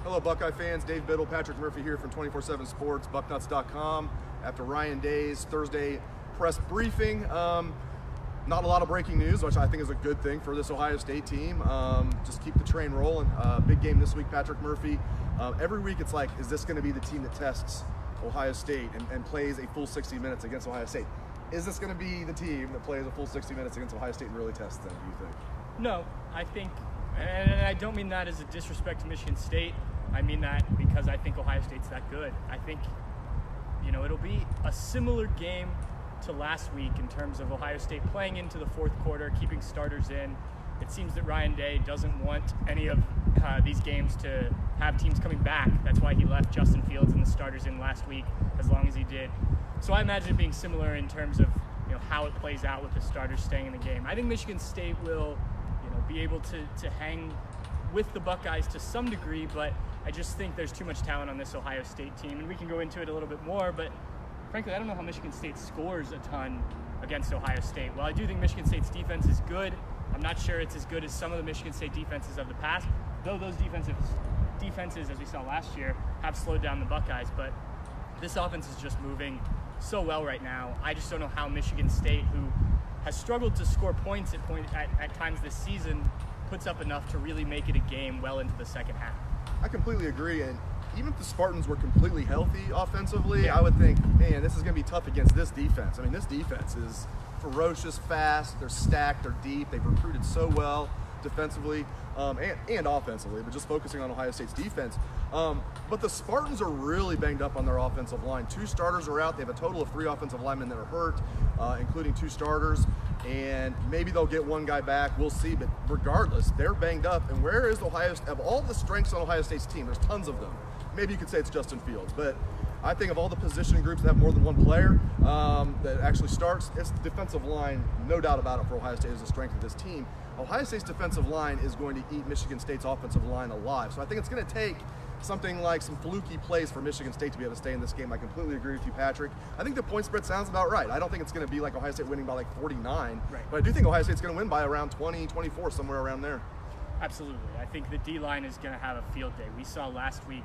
Hello, Buckeye fans. Dave Biddle, Patrick Murphy here from 24/7 Sports, Bucknuts.com. After Ryan Day's Thursday press briefing, not a lot of breaking news, which I think is a good thing for this Ohio State team. Just keep the train rolling. Big game this week, Patrick Murphy. Every week it's like, is this going to be the team that tests Ohio State and plays a full 60 minutes against Ohio State? Is this going to be the team that plays a full 60 minutes against Ohio State and really tests them, do you think? No, I think, and I don't mean that as a disrespect to Michigan State. I mean that because I think Ohio State's that good. I think, it'll be a similar game to last week in terms of Ohio State playing into the fourth quarter, keeping starters in. It seems that Ryan Day doesn't want any of these games to have teams coming back. That's why he left Justin Fields and the starters in last week as long as he did. So I imagine it being similar in terms of how it plays out with the starters staying in the game. I think Michigan State will be able to hang with the Buckeyes to some degree, but I just think there's too much talent on this Ohio State team, and we can go into it a little bit more, but frankly, I don't know how Michigan State scores a ton against Ohio State. While I do think Michigan State's defense is good, I'm not sure it's as good as some of the Michigan State defenses of the past, though those defenses, as we saw last year, have slowed down the Buckeyes, but this offense is just moving so well right now. I just don't know how Michigan State, who has struggled to score points at times this season, puts up enough to really make it a game well into the second half. I completely agree, and even if the Spartans were completely healthy offensively, I would think, man, this is going to be tough against this defense. I mean, this defense is ferocious, fast, they're stacked, they're deep, they've recruited so well defensively and offensively, but just focusing on Ohio State's defense. But the Spartans are really banged up on their offensive line. 2 starters are out. They have a total of 3 offensive linemen that are hurt, including 2 starters, and maybe they'll get 1 guy back. We'll see, but regardless, they're banged up. And where is Ohio State? Of all the strengths on Ohio State's team, there's tons of them. Maybe you could say it's Justin Fields, but I think of all the position groups that have more than 1 player that actually starts, it's the defensive line, no doubt about it, for Ohio State is the strength of this team. Ohio State's defensive line is going to eat Michigan State's offensive line alive. So I think it's going to take something like some fluky plays for Michigan State to be able to stay in this game. I completely agree with you, Patrick. I think the point spread sounds about right. I don't think it's going to be like Ohio State winning by like 49, but I do think Ohio State's going to win by around 20, 24, somewhere around there. Absolutely. I think the D-line is going to have a field day. We saw last week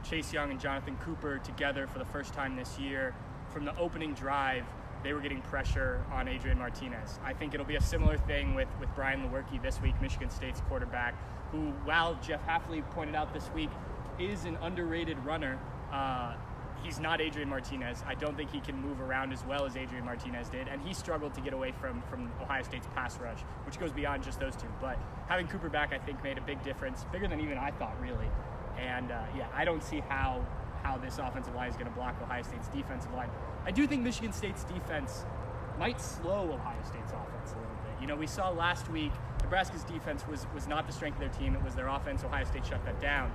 Chase Young and Jonathan Cooper together for the first time this year. From the opening drive, they were getting pressure on Adrian Martinez. I think it'll be a similar thing with Brian Lewerke this week, Michigan State's quarterback, who, while Jeff Hafley pointed out this week, is an underrated runner. He's not Adrian Martinez. I don't think he can move around as well as Adrian Martinez did, and he struggled to get away from Ohio State's pass rush, which goes beyond just those 2. But having Cooper back, I think, made a big difference, bigger than even I thought, really. And I don't see how this offensive line is going to block Ohio State's defensive line. I do think Michigan State's defense might slow Ohio State's offense a little bit. We saw last week Nebraska's defense was not the strength of their team. It was their offense. Ohio State shut that down.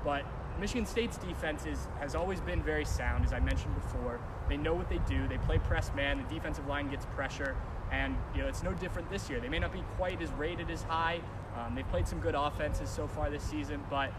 But Michigan State's defense has always been very sound, as I mentioned before. They know what they do. They play press man. The defensive line gets pressure. And it's no different this year. They may not be quite as rated as high. They've played some good offenses so far this season, but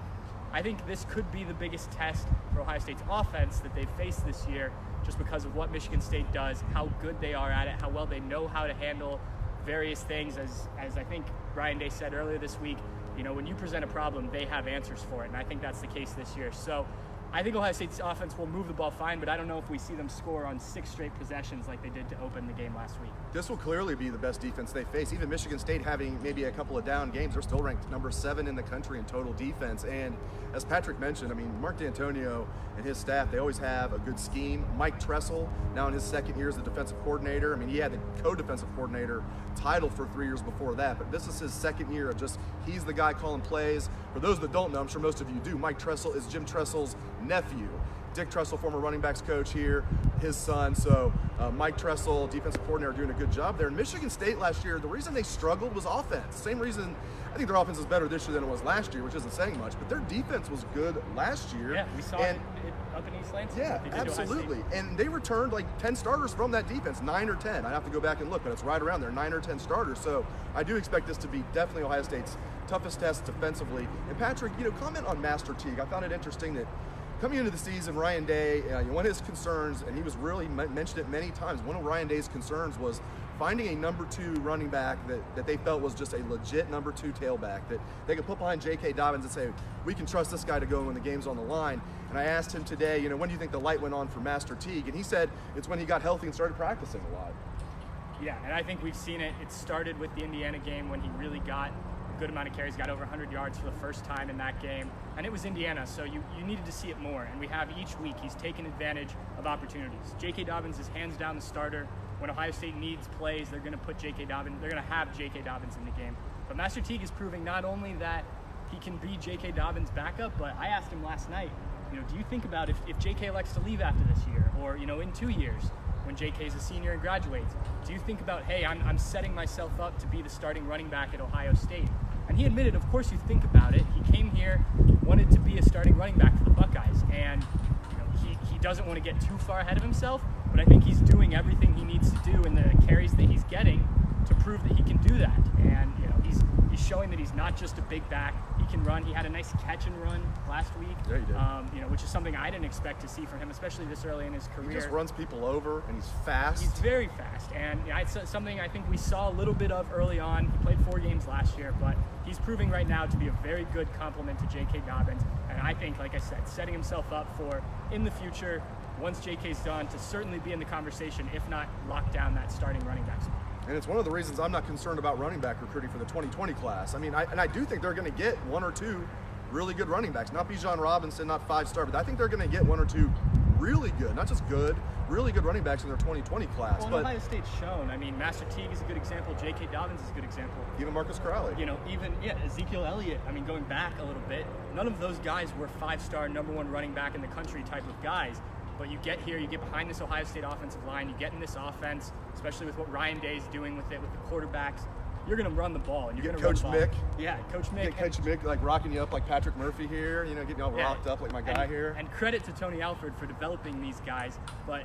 I think this could be the biggest test for Ohio State's offense that they've faced this year, just because of what Michigan State does, how good they are at it, how well they know how to handle various things. As I think Ryan Day said earlier this week, when you present a problem, they have answers for it, and I think that's the case this year. So I think Ohio State's offense will move the ball fine, but I don't know if we see them score on 6 straight possessions like they did to open the game last week. This will clearly be the best defense they face. Even Michigan State having maybe a couple of down games, they're still ranked number 7 in the country in total defense. And as Patrick mentioned, Mark D'Antonio and his staff, they always have a good scheme. Mike Tressel, now in his 2nd year as the defensive coordinator. He had the co-defensive coordinator title for 3 years before that, but this is his 2nd year of just, he's the guy calling plays. For those that don't know, I'm sure most of you do, Mike Tressel is Jim Tressel's nephew. Dick Tressel, former running backs coach here, his son. So Mike Tressel, defensive coordinator, doing a good job there. In Michigan State last year, the reason they struggled was offense. Same reason, I think their offense is better this year than it was last year, which isn't saying much, but their defense was good last year. Yeah, we saw it up in East Lansing. Yeah, absolutely. And they returned like 10 starters from that defense, 9 or 10. I'd have to go back and look, but it's right around there, 9 or 10 starters. So I do expect this to be definitely Ohio State's toughest test defensively. And Patrick, comment on Master Teague. I found it interesting that coming into the season, Ryan Day, one of his concerns, and he was really mentioned it many times, one of Ryan Day's concerns was finding a number 2 running back that they felt was just a legit number 2 tailback that they could put behind J.K. Dobbins and say, we can trust this guy to go when the game's on the line. And I asked him today, when do you think the light went on for Master Teague? And he said it's when he got healthy and started practicing a lot. Yeah, and I think we've seen it. It started with the Indiana game when he really got a good amount of carries, got over 100 yards for the first time in that game. And it was Indiana, so you needed to see it more. And we have each week, he's taken advantage of opportunities. J.K. Dobbins is hands down the starter. When Ohio State needs plays, they're going to put J.K. Dobbins, they're going to have J.K. Dobbins in the game. But Master Teague is proving not only that he can be J.K. Dobbins' backup, but I asked him last night, do you think about if J.K. elects to leave after this year, or, in 2 years, when J.K. is a senior and graduates, do you think about, hey, I'm setting myself up to be the starting running back at Ohio State? And he admitted, of course you think about it. He came here, wanted to be a starting running back for the Buckeyes, and he doesn't want to get too far ahead of himself, but I think he's doing everything he needs to do in the carries that he's getting to prove that he can do that. And he's showing that he's not just a big back. He can run. He had a nice catch and run last week. Yeah, he did. Which is something I didn't expect to see from him, especially this early in his career. He just runs people over, and he's fast. He's very fast, and it's something I think we saw a little bit of early on. He played 4 games last year, but he's proving right now to be a very good complement to J.K. Dobbins. And I think, like I said, setting himself up for, in the future, once J.K.'s done, to certainly be in the conversation, if not lock down that starting running back spot. And it's one of the reasons I'm not concerned about running back recruiting for the 2020 class. I mean, I do think they're going to get 1 or 2 really good running backs. Not Bijan Robinson, not 5-star, but I think they're going to get 1 or 2 really good, not just good, really good running backs in their 2020 class. Well, Ohio State's shown. I mean, Master Teague is a good example. J.K. Dobbins is a good example. Even Marcus Crowley. Ezekiel Elliott. I mean, going back a little bit, none of those guys were 5-star, number 1 running back in the country type of guys. But you get here, you get behind this Ohio State offensive line, you get in this offense, especially with what Ryan Day's doing with it, with the quarterbacks. You're going to run the ball, and you're going to run the ball. Mick. Yeah, Coach Mick. Get Coach Mick like rocking you up like Patrick Murphy here, getting all rocked up like my guy here. And credit to Tony Alford for developing these guys, but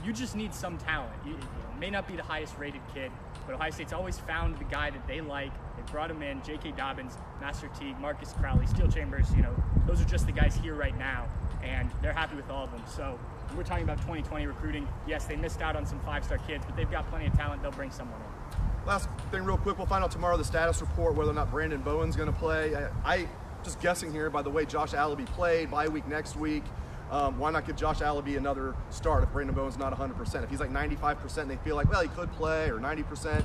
you just need some talent. You may not be the highest rated kid, but Ohio State's always found the guy that they like. They brought him in, J.K. Dobbins, Master Teague, Marcus Crowley, Steel Chambers. Those are just the guys here right now, and they're happy with all of them. So we're talking about 2020 recruiting. Yes, they missed out on some 5-star kids, but they've got plenty of talent. They'll bring someone in. Last thing real quick, we'll find out tomorrow the status report, whether or not Brandon Bowen's going to play. I just guessing here by the way Josh Allaby played, bye week next week. Why not give Josh Allaby another start if Brandon Bowen's not 100%? If he's like 95% and they feel like, well, he could play, or 90%,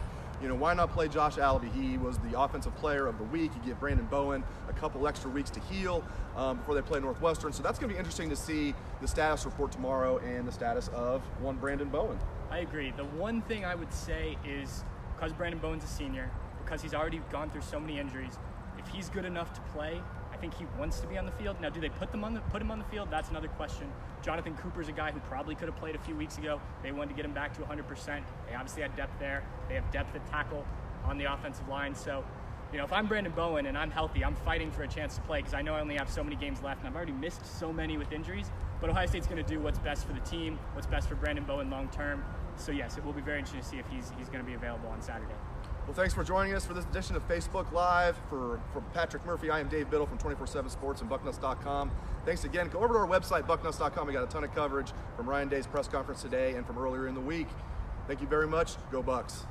why not play Josh Allaby? He was the offensive player of the week. You give Brandon Bowen a couple extra weeks to heal before they play Northwestern. So that's going to be interesting to see the status report tomorrow and the status of one Brandon Bowen. I agree. The one thing I would say is, because Brandon Bowen's a senior, because he's already gone through so many injuries, if he's good enough to play, I think he wants to be on the field. Now, do they put him on the field? That's another question. Jonathan Cooper's a guy who probably could have played a few weeks ago. They wanted to get him back to 100%. They obviously had depth there. They have depth at tackle on the offensive line. So, if I'm Brandon Bowen and I'm healthy, I'm fighting for a chance to play because I know I only have so many games left and I've already missed so many with injuries. But Ohio State's going to do what's best for the team, what's best for Brandon Bowen long term. So yes, it will be very interesting to see if he's going to be available on Saturday. Well, thanks for joining us for this edition of Facebook Live. For Patrick Murphy, I am Dave Biddle from 24/7 Sports and Bucknuts.com. Thanks again. Go over to our website, Bucknuts.com. We got a ton of coverage from Ryan Day's press conference today and from earlier in the week. Thank you very much. Go Bucks.